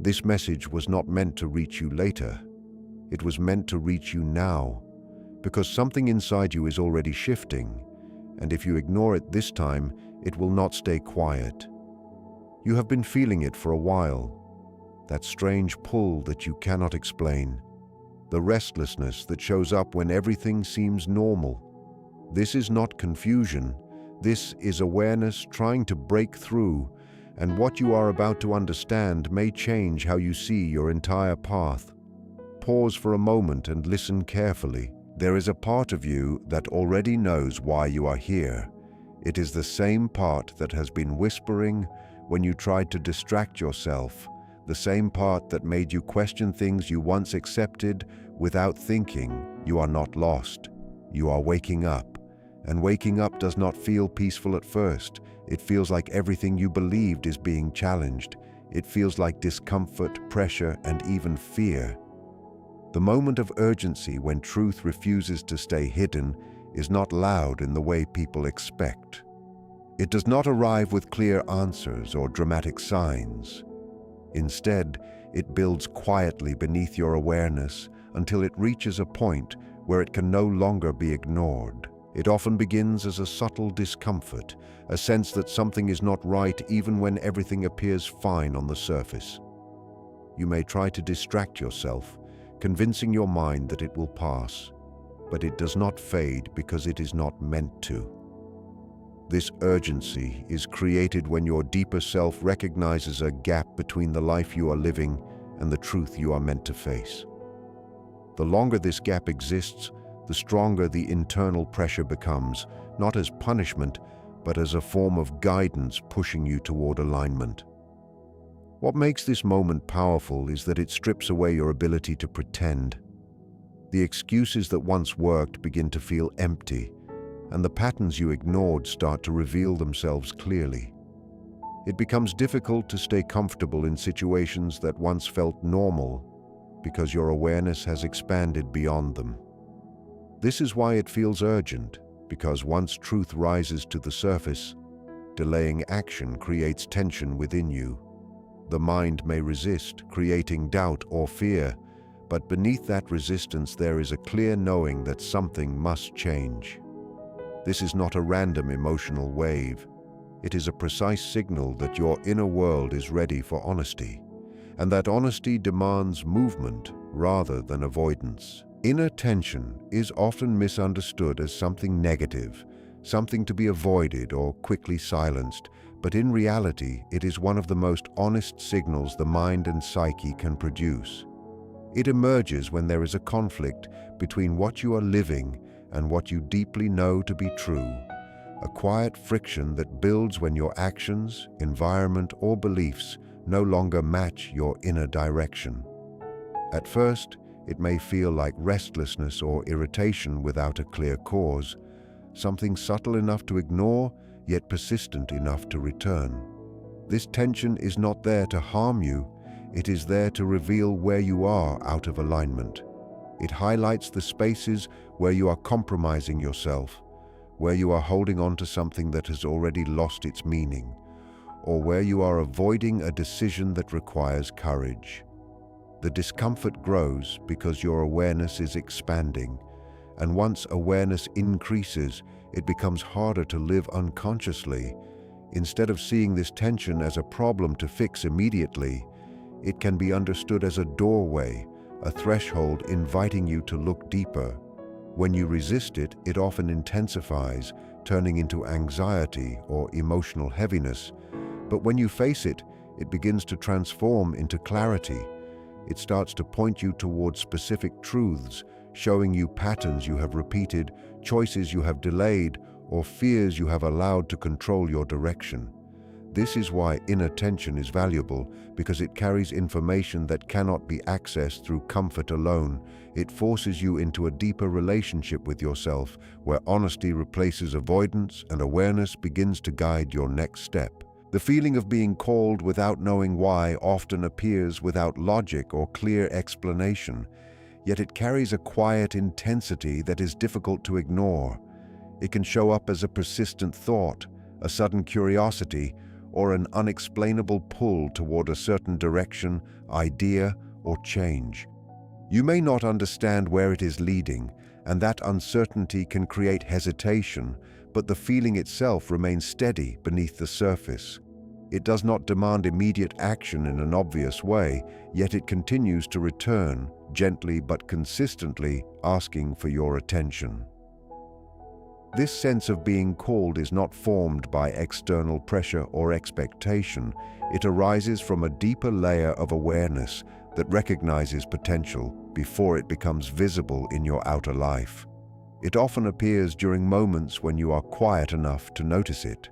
This message was not meant to reach you later. It was meant to reach you now, because something inside you is already shifting, and if you ignore it this time, it will not stay quiet. You have been feeling it for a while, that strange pull that you cannot explain, the restlessness that shows up when everything seems normal. This is not confusion. This is awareness trying to break through, and what you are about to understand may change how you see your entire path. Pause for a moment and listen carefully. There is a part of you that already knows why you are here. It is the same part that has been whispering when you tried to distract yourself, the same part that made you question things you once accepted without thinking. You are not lost. You are waking up. And waking up does not feel peaceful at first. It feels like everything you believed is being challenged. It feels like discomfort, pressure, and even fear. The moment of urgency when truth refuses to stay hidden is not loud in the way people expect. It does not arrive with clear answers or dramatic signs. Instead, it builds quietly beneath your awareness until it reaches a point where it can no longer be ignored. It often begins as a subtle discomfort, a sense that something is not right even when everything appears fine on the surface. You may try to distract yourself, convincing your mind that it will pass, but it does not fade because it is not meant to. This urgency is created when your deeper self recognizes a gap between the life you are living and the truth you are meant to face. The longer this gap exists, the stronger the internal pressure becomes, not as punishment, but as a form of guidance pushing you toward alignment. What makes this moment powerful is that it strips away your ability to pretend. The excuses that once worked begin to feel empty, and the patterns you ignored start to reveal themselves clearly. It becomes difficult to stay comfortable in situations that once felt normal because your awareness has expanded beyond them. This is why it feels urgent, because once truth rises to the surface, delaying action creates tension within you. The mind may resist, creating doubt or fear, but beneath that resistance there is a clear knowing that something must change. This is not a random emotional wave. It is a precise signal that your inner world is ready for honesty, and that honesty demands movement rather than avoidance. Inner tension is often misunderstood as something negative, something to be avoided or quickly silenced, but in reality, it is one of the most honest signals the mind and psyche can produce. It emerges when there is a conflict between what you are living and what you deeply know to be true, a quiet friction that builds when your actions, environment, or beliefs no longer match your inner direction. At first, it may feel like restlessness or irritation without a clear cause, something subtle enough to ignore, yet persistent enough to return. This tension is not there to harm you, it is there to reveal where you are out of alignment. It highlights the spaces where you are compromising yourself, where you are holding on to something that has already lost its meaning, or where you are avoiding a decision that requires courage. The discomfort grows because your awareness is expanding, and once awareness increases, it becomes harder to live unconsciously. Instead of seeing this tension as a problem to fix immediately, it can be understood as a doorway, a threshold inviting you to look deeper. When you resist it, it often intensifies, turning into anxiety or emotional heaviness. But when you face it, it begins to transform into clarity. It starts to point you towards specific truths, showing you patterns you have repeated, choices you have delayed, or fears you have allowed to control your direction. This is why inner tension is valuable, because it carries information that cannot be accessed through comfort alone. It forces you into a deeper relationship with yourself, where honesty replaces avoidance and awareness begins to guide your next step. The feeling of being called without knowing why often appears without logic or clear explanation, yet it carries a quiet intensity that is difficult to ignore. It can show up as a persistent thought, a sudden curiosity, or an unexplainable pull toward a certain direction, idea, or change. You may not understand where it is leading, and that uncertainty can create hesitation, but the feeling itself remains steady beneath the surface. It does not demand immediate action in an obvious way, yet it continues to return, gently but consistently, asking for your attention. This sense of being called is not formed by external pressure or expectation. It arises from a deeper layer of awareness that recognizes potential before it becomes visible in your outer life. It often appears during moments when you are quiet enough to notice it,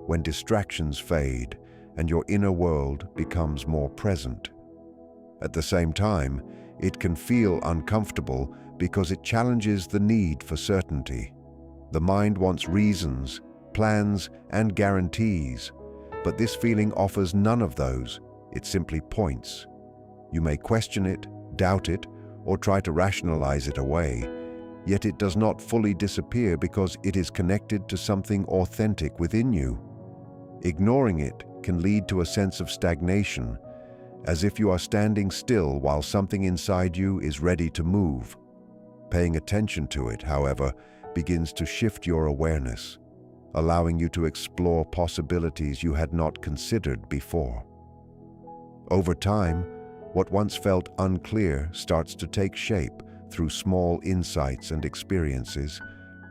when distractions fade and your inner world becomes more present. At the same time, it can feel uncomfortable because it challenges the need for certainty. The mind wants reasons, plans, and guarantees, but this feeling offers none of those. It simply points. You may question it, doubt it, or try to rationalize it away, yet it does not fully disappear because it is connected to something authentic within you. Ignoring it can lead to a sense of stagnation, as if you are standing still while something inside you is ready to move. Paying attention to it, however, begins to shift your awareness, allowing you to explore possibilities you had not considered before. Over time, what once felt unclear starts to take shape through small insights and experiences,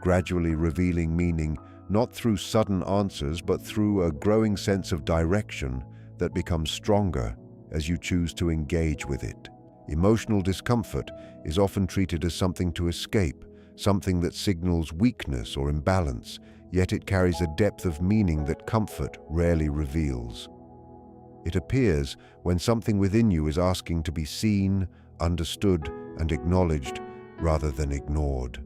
gradually revealing meaning not through sudden answers but through a growing sense of direction that becomes stronger as you choose to engage with it. Emotional discomfort is often treated as something to escape, something that signals weakness or imbalance, yet it carries a depth of meaning that comfort rarely reveals. It appears when something within you is asking to be seen, understood, and acknowledged rather than ignored.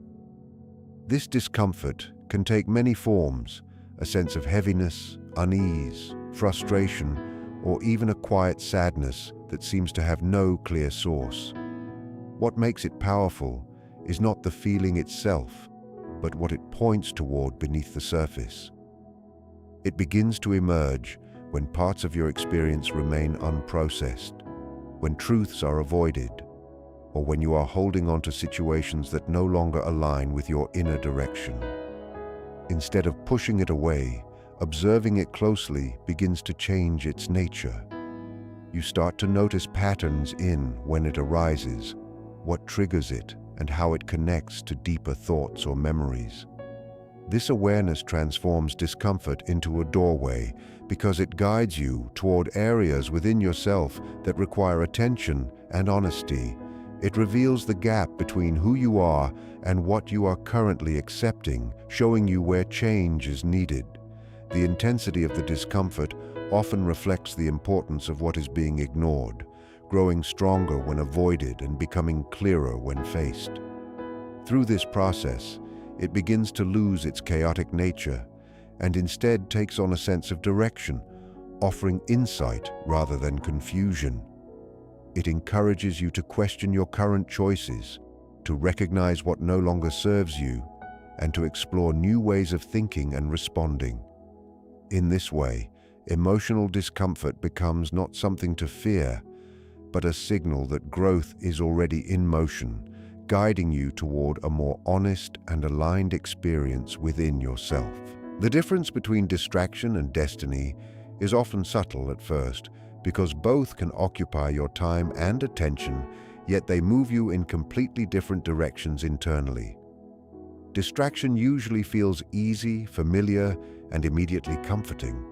This discomfort can take many forms: a sense of heaviness, unease, frustration, or even a quiet sadness that seems to have no clear source. What makes it powerful is not the feeling itself, but what it points toward beneath the surface. It begins to emerge when parts of your experience remain unprocessed, when truths are avoided, or when you are holding on to situations that no longer align with your inner direction. Instead of pushing it away, observing it closely begins to change its nature. You start to notice patterns in when it arises, what triggers it, and how it connects to deeper thoughts or memories. This awareness transforms discomfort into a doorway because it guides you toward areas within yourself that require attention and honesty. It reveals the gap between who you are and what you are currently accepting, showing you where change is needed. The intensity of the discomfort often reflects the importance of what is being ignored, growing stronger when avoided and becoming clearer when faced. Through this process, it begins to lose its chaotic nature and instead takes on a sense of direction, offering insight rather than confusion. It encourages you to question your current choices, to recognize what no longer serves you, and to explore new ways of thinking and responding. In this way, emotional discomfort becomes not something to fear, but a signal that growth is already in motion, guiding you toward a more honest and aligned experience within yourself. The difference between distraction and destiny is often subtle at first, because both can occupy your time and attention, yet they move you in completely different directions internally. Distraction usually feels easy, familiar, and immediately comforting.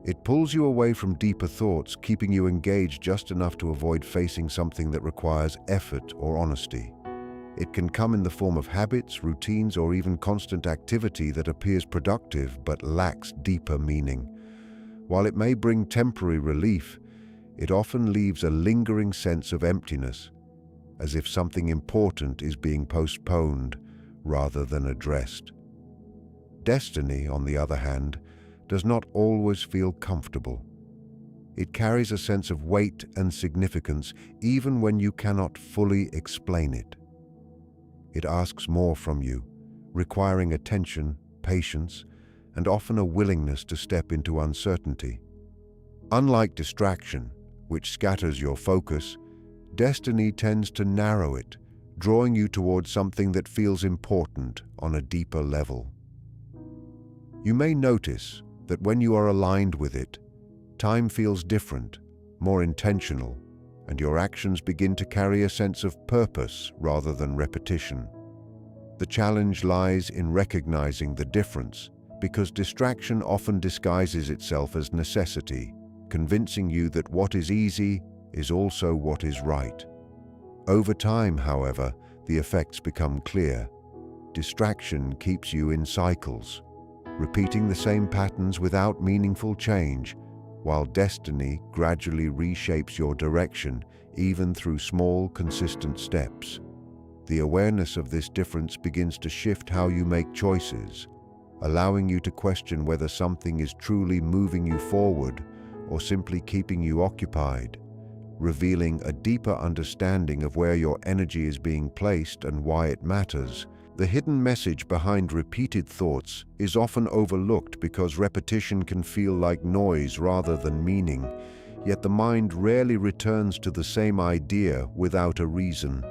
It pulls you away from deeper thoughts, keeping you engaged just enough to avoid facing something that requires effort or honesty. It can come in the form of habits, routines, or even constant activity that appears productive but lacks deeper meaning. While it may bring temporary relief, it often leaves a lingering sense of emptiness, as if something important is being postponed rather than addressed. Destiny, on the other hand, does not always feel comfortable. It carries a sense of weight and significance even when you cannot fully explain it. It asks more from you, requiring attention, patience, and often a willingness to step into uncertainty. Unlike distraction, which scatters your focus, destiny tends to narrow it, drawing you towards something that feels important on a deeper level. You may notice that when you are aligned with it, time feels different, more intentional, and your actions begin to carry a sense of purpose rather than repetition. The challenge lies in recognizing the difference, because distraction often disguises itself as necessity, convincing you that what is easy is also what is right. Over time, however, the effects become clear. Distraction keeps you in cycles, repeating the same patterns without meaningful change, while destiny gradually reshapes your direction, even through small, consistent steps. The awareness of this difference begins to shift how you make choices, allowing you to question whether something is truly moving you forward or simply keeping you occupied, revealing a deeper understanding of where your energy is being placed and why it matters. The hidden message behind repeated thoughts is often overlooked because repetition can feel like noise rather than meaning, yet the mind rarely returns to the same idea without a reason.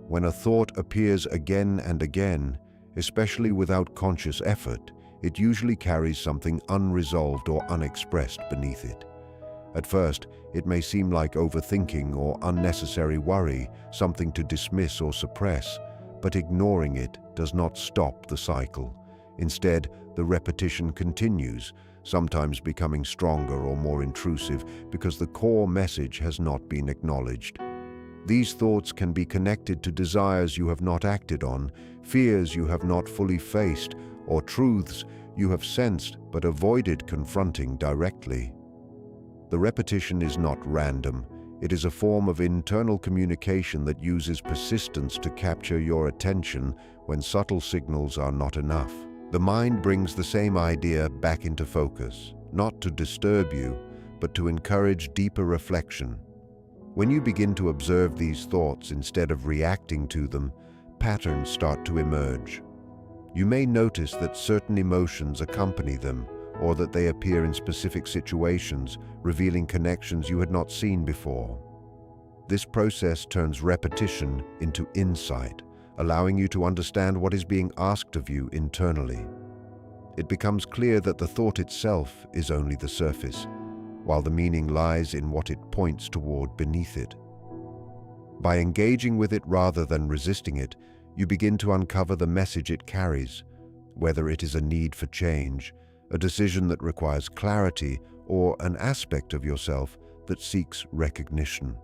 When a thought appears again and again, especially without conscious effort, it usually carries something unresolved or unexpressed beneath it. At first, it may seem like overthinking or unnecessary worry, something to dismiss or suppress, but ignoring it does not stop the cycle. Instead, the repetition continues, sometimes becoming stronger or more intrusive because the core message has not been acknowledged. These thoughts can be connected to desires you have not acted on, fears you have not fully faced, or truths you have sensed but avoided confronting directly. The repetition is not random. It is a form of internal communication that uses persistence to capture your attention when subtle signals are not enough. The mind brings the same idea back into focus, not to disturb you, but to encourage deeper reflection. When you begin to observe these thoughts instead of reacting to them, patterns start to emerge. You may notice that certain emotions accompany them, or that they appear in specific situations, revealing connections you had not seen before. This process turns repetition into insight, allowing you to understand what is being asked of you internally. It becomes clear that the thought itself is only the surface, while the meaning lies in what it points toward beneath it. By engaging with it rather than resisting it, you begin to uncover the message it carries, whether it is a need for change, a decision that requires clarity, or an aspect of yourself that seeks recognition.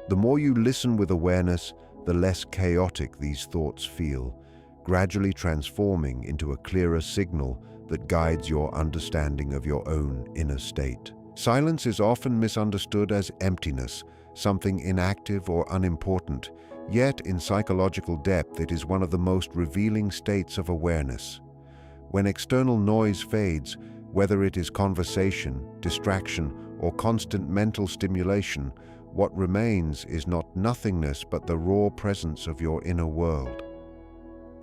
The more you listen with awareness, the less chaotic these thoughts feel, gradually transforming into a clearer signal that guides your understanding of your own inner state. Silence is often misunderstood as emptiness, something inactive or unimportant, yet in psychological depth it is one of the most revealing states of awareness. When external noise fades, whether it is conversation, distraction, or constant mental stimulation, what remains is not nothingness but the raw presence of your inner world.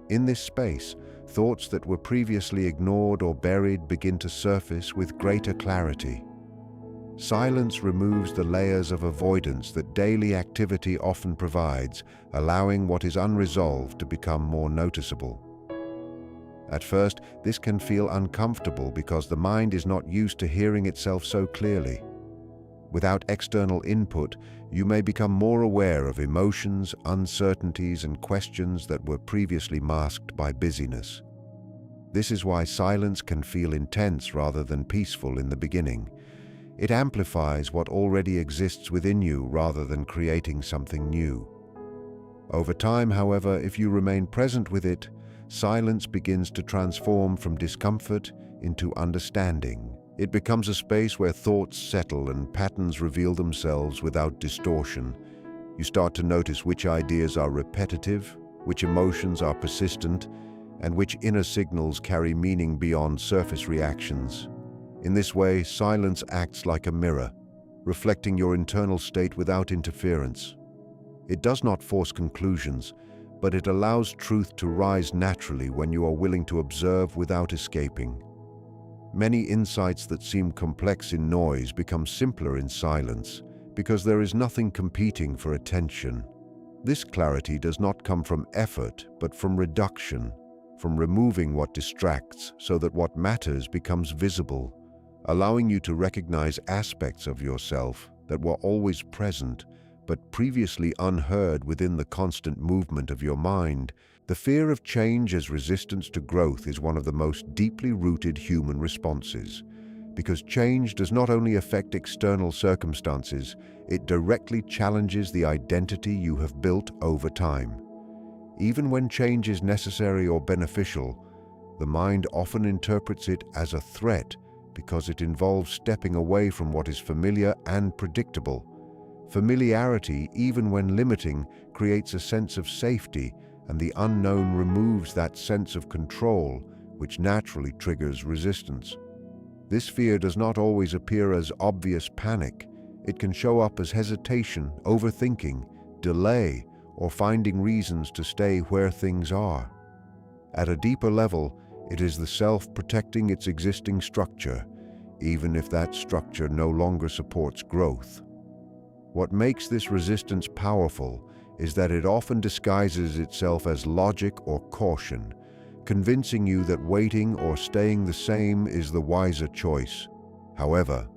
In this space, thoughts that were previously ignored or buried begin to surface with greater clarity. Silence removes the layers of avoidance that daily activity often provides, allowing what is unresolved to become more noticeable. At first, this can feel uncomfortable because the mind is not used to hearing itself so clearly. Without external input, you may become more aware of emotions, uncertainties, and questions that were previously masked by busyness. This is why silence can feel intense rather than peaceful in the beginning. It amplifies what already exists within you rather than creating something new. Over time, however, if you remain present with it, silence begins to transform from discomfort into understanding. It becomes a space where thoughts settle and patterns reveal themselves without distortion. You start to notice which ideas are repetitive, which emotions are persistent, and which inner signals carry meaning beyond surface reactions. In this way, silence acts like a mirror, reflecting your internal state without interference. It does not force conclusions, but it allows truth to rise naturally when you are willing to observe without escaping. Many insights that seem complex in noise become simpler in silence because there is nothing competing for attention. This clarity does not come from effort, but from reduction, from removing what distracts so that what matters becomes visible, allowing you to recognize aspects of yourself that were always present but previously unheard within the constant movement of your mind. The fear of change as resistance to growth is one of the most deeply rooted human responses, because change does not only affect external circumstances, it directly challenges the identity you have built over time. Even when change is necessary or beneficial, the mind often interprets it as a threat because it involves stepping away from what is familiar and predictable. Familiarity, even when limiting, creates a sense of safety, and the unknown removes that sense of control, which naturally triggers resistance. This fear does not always appear as obvious panic. It can show up as hesitation, overthinking, delay, or finding reasons to stay where things are. At a deeper level, it is the self protecting its existing structure, even if that structure no longer supports growth. What makes this resistance powerful is that it often disguises itself as logic or caution, convincing you that waiting or staying the same is the wiser choice. However,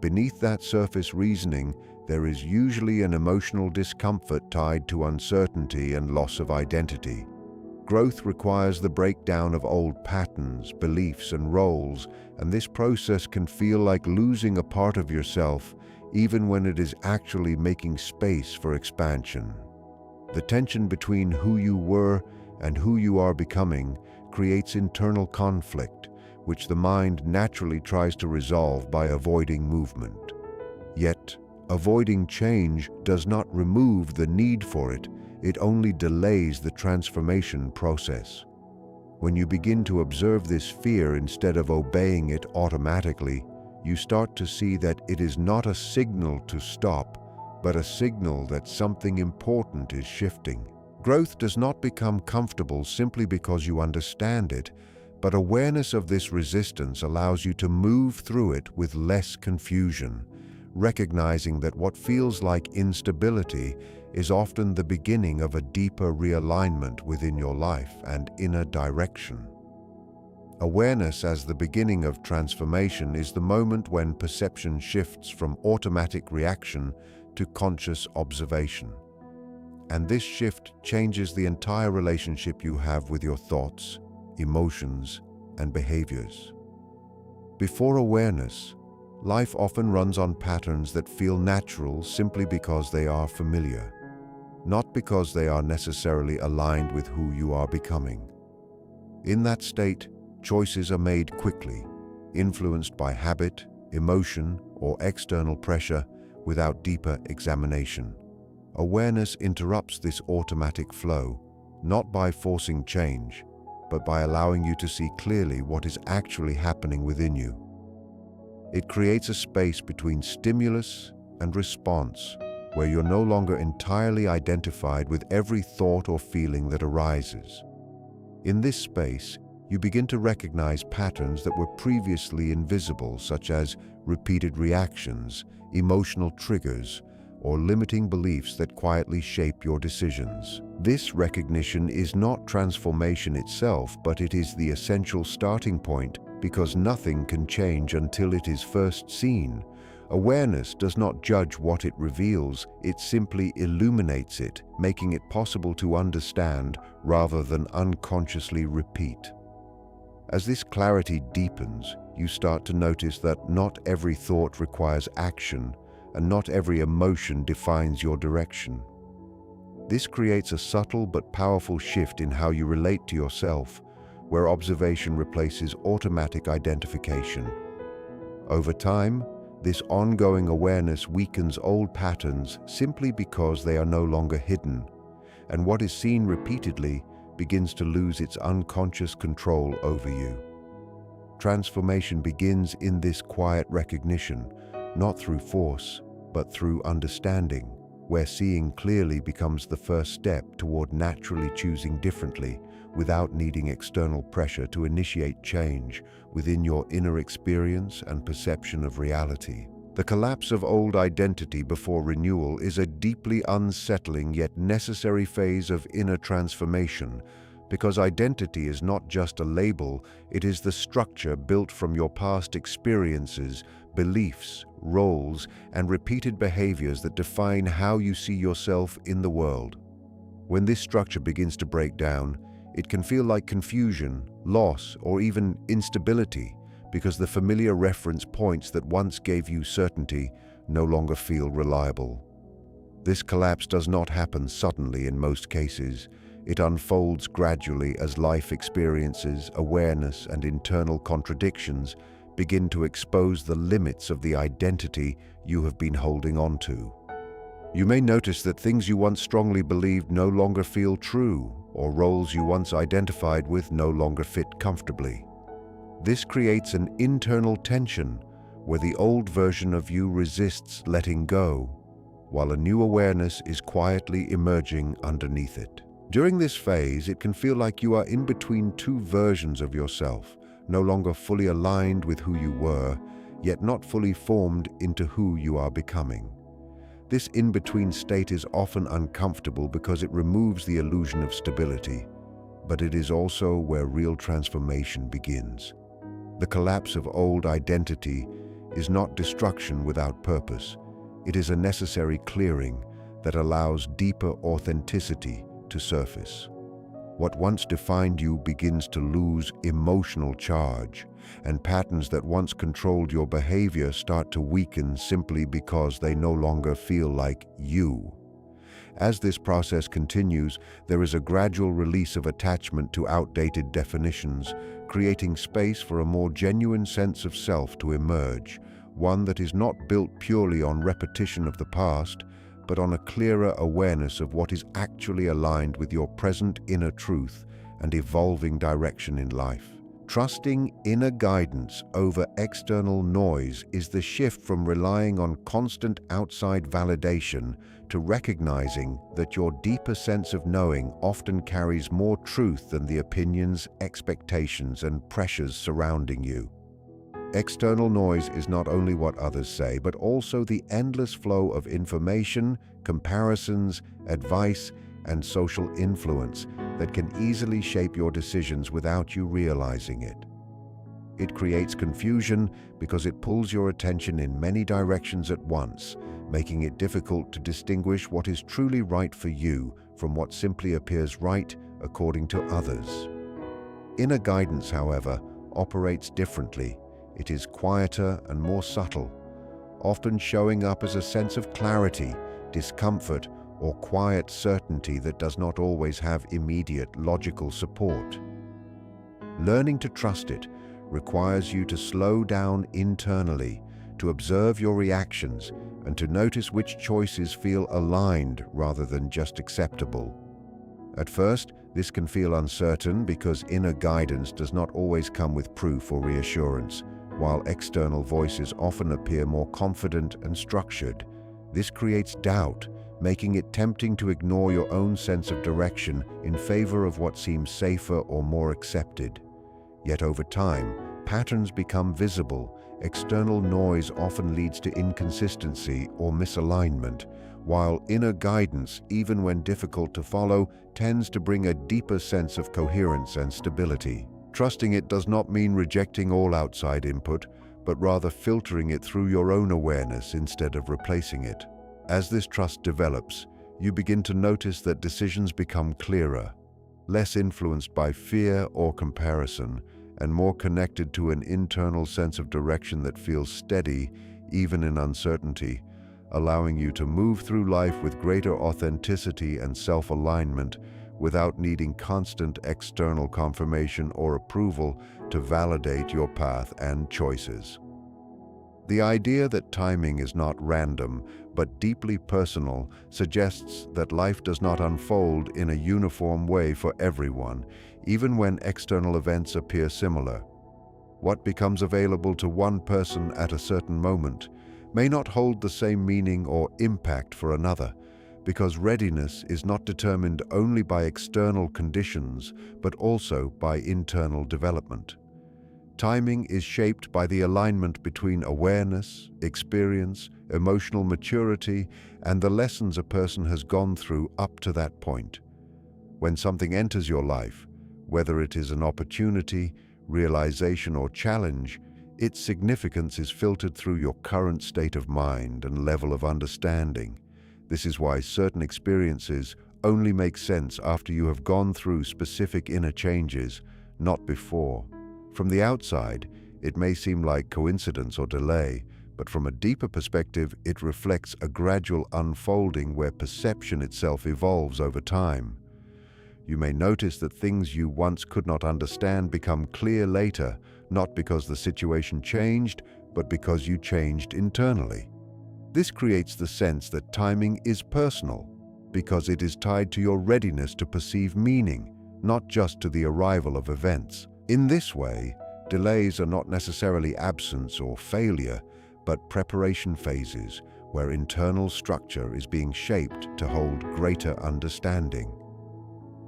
beneath that surface reasoning, there is usually an emotional discomfort tied to uncertainty and loss of identity. Growth requires the breakdown of old patterns, beliefs, and roles, and this process can feel like losing a part of yourself, even when it is actually making space for expansion. The tension between who you were and who you are becoming creates internal conflict, which the mind naturally tries to resolve by avoiding movement. Yet, avoiding change does not remove the need for it, it only delays the transformation process. When you begin to observe this fear instead of obeying it automatically, you start to see that it is not a signal to stop, but a signal that something important is shifting. Growth does not become comfortable simply because you understand it, but awareness of this resistance allows you to move through it with less confusion, recognizing that what feels like instability is often the beginning of a deeper realignment within your life and inner direction. Awareness as the beginning of transformation is the moment when perception shifts from automatic reaction to conscious observation. And this shift changes the entire relationship you have with your thoughts, emotions, and behaviors. Before awareness, life often runs on patterns that feel natural simply because they are familiar, not because they are necessarily aligned with who you are becoming. In that state, choices are made quickly, influenced by habit, emotion, or external pressure without deeper examination. Awareness interrupts this automatic flow, not by forcing change, but by allowing you to see clearly what is actually happening within you. It creates a space between stimulus and response, where you're no longer entirely identified with every thought or feeling that arises. In this space, you begin to recognize patterns that were previously invisible, such as repeated reactions, emotional triggers, or limiting beliefs that quietly shape your decisions. This recognition is not transformation itself, but it is the essential starting point, because nothing can change until it is first seen. Awareness does not judge what it reveals, it simply illuminates it, making it possible to understand rather than unconsciously repeat. As this clarity deepens, you start to notice that not every thought requires action, and not every emotion defines your direction. This creates a subtle but powerful shift in how you relate to yourself, where observation replaces automatic identification. Over time, this ongoing awareness weakens old patterns simply because they are no longer hidden, and what is seen repeatedly begins to lose its unconscious control over you. Transformation begins in this quiet recognition, not through force, but through understanding, where seeing clearly becomes the first step toward naturally choosing differently, without needing external pressure to initiate change within your inner experience and perception of reality. The collapse of old identity before renewal is a deeply unsettling yet necessary phase of inner transformation, because identity is not just a label, it is the structure built from your past experiences, beliefs, roles, and repeated behaviors that define how you see yourself in the world. When this structure begins to break down, it can feel like confusion, loss, or even instability, because the familiar reference points that once gave you certainty no longer feel reliable. This collapse does not happen suddenly in most cases. It unfolds gradually as life experiences, awareness, and internal contradictions begin to expose the limits of the identity you have been holding on to. You may notice that things you once strongly believed no longer feel true, or roles you once identified with no longer fit comfortably. This creates an internal tension where the old version of you resists letting go, while a new awareness is quietly emerging underneath it. During this phase, it can feel like you are in between two versions of yourself, no longer fully aligned with who you were, yet not fully formed into who you are becoming. This in-between state is often uncomfortable because it removes the illusion of stability, but it is also where real transformation begins. The collapse of old identity is not destruction without purpose. It is a necessary clearing that allows deeper authenticity to surface. What once defined you begins to lose emotional charge, and patterns that once controlled your behavior start to weaken simply because they no longer feel like you. As this process continues, there is a gradual release of attachment to outdated definitions, creating space for a more genuine sense of self to emerge, one that is not built purely on repetition of the past, but on a clearer awareness of what is actually aligned with your present inner truth and evolving direction in life. Trusting inner guidance over external noise is the shift from relying on constant outside validation to recognizing that your deeper sense of knowing often carries more truth than the opinions, expectations, and pressures surrounding you. External noise is not only what others say, but also the endless flow of information, comparisons, advice, and social influence that can easily shape your decisions without you realizing it. It creates confusion because it pulls your attention in many directions at once, making it difficult to distinguish what is truly right for you from what simply appears right according to others. Inner guidance, however, operates differently. It is quieter and more subtle, often showing up as a sense of clarity, discomfort, or quiet certainty that does not always have immediate logical support. Learning to trust it requires you to slow down internally, to observe your reactions, and to notice which choices feel aligned rather than just acceptable. At first, this can feel uncertain because inner guidance does not always come with proof or reassurance, while external voices often appear more confident and structured. This creates doubt, making it tempting to ignore your own sense of direction in favor of what seems safer or more accepted. Yet over time, patterns become visible. External noise often leads to inconsistency or misalignment, while inner guidance, even when difficult to follow, tends to bring a deeper sense of coherence and stability. Trusting it does not mean rejecting all outside input, but rather filtering it through your own awareness instead of replacing it. As this trust develops, you begin to notice that decisions become clearer, less influenced by fear or comparison, and more connected to an internal sense of direction that feels steady, even in uncertainty, allowing you to move through life with greater authenticity and self-alignment without needing constant external confirmation or approval to validate your path and choices. The idea that timing is not random, but deeply personal, suggests that life does not unfold in a uniform way for everyone, even when external events appear similar. What becomes available to one person at a certain moment may not hold the same meaning or impact for another, because readiness is not determined only by external conditions, but also by internal development. Timing is shaped by the alignment between awareness, experience, emotional maturity, and the lessons a person has gone through up to that point. When something enters your life, whether it is an opportunity, realization, or challenge, its significance is filtered through your current state of mind and level of understanding. This is why certain experiences only make sense after you have gone through specific inner changes, not before. From the outside, it may seem like coincidence or delay, but from a deeper perspective, it reflects a gradual unfolding where perception itself evolves over time. You may notice that things you once could not understand become clear later, not because the situation changed, but because you changed internally. This creates the sense that timing is personal, because it is tied to your readiness to perceive meaning, not just to the arrival of events. In this way, delays are not necessarily absence or failure, but preparation phases where internal structure is being shaped to hold greater understanding.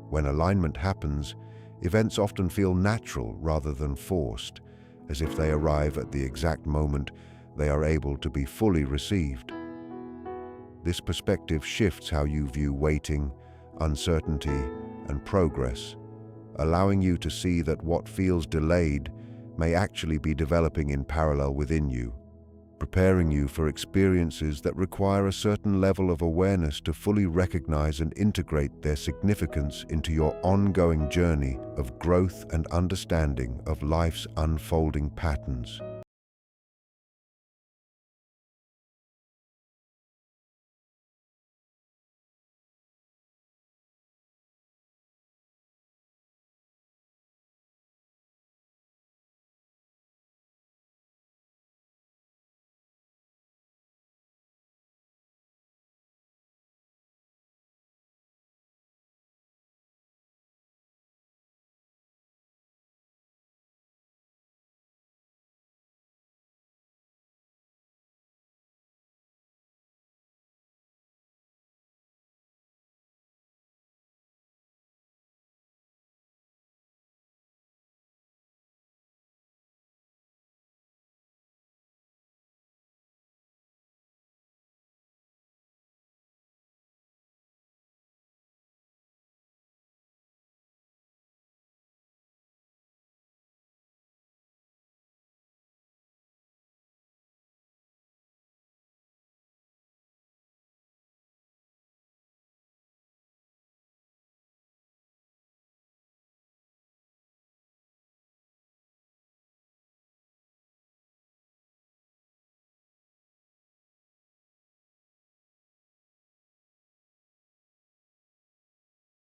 When alignment happens, events often feel natural rather than forced, as if they arrive at the exact moment they are able to be fully received. This perspective shifts how you view waiting, uncertainty, and progress, allowing you to see that what feels delayed may actually be developing in parallel within you, preparing you for experiences that require a certain level of awareness to fully recognize and integrate their significance into your ongoing journey of growth and understanding of life's unfolding patterns.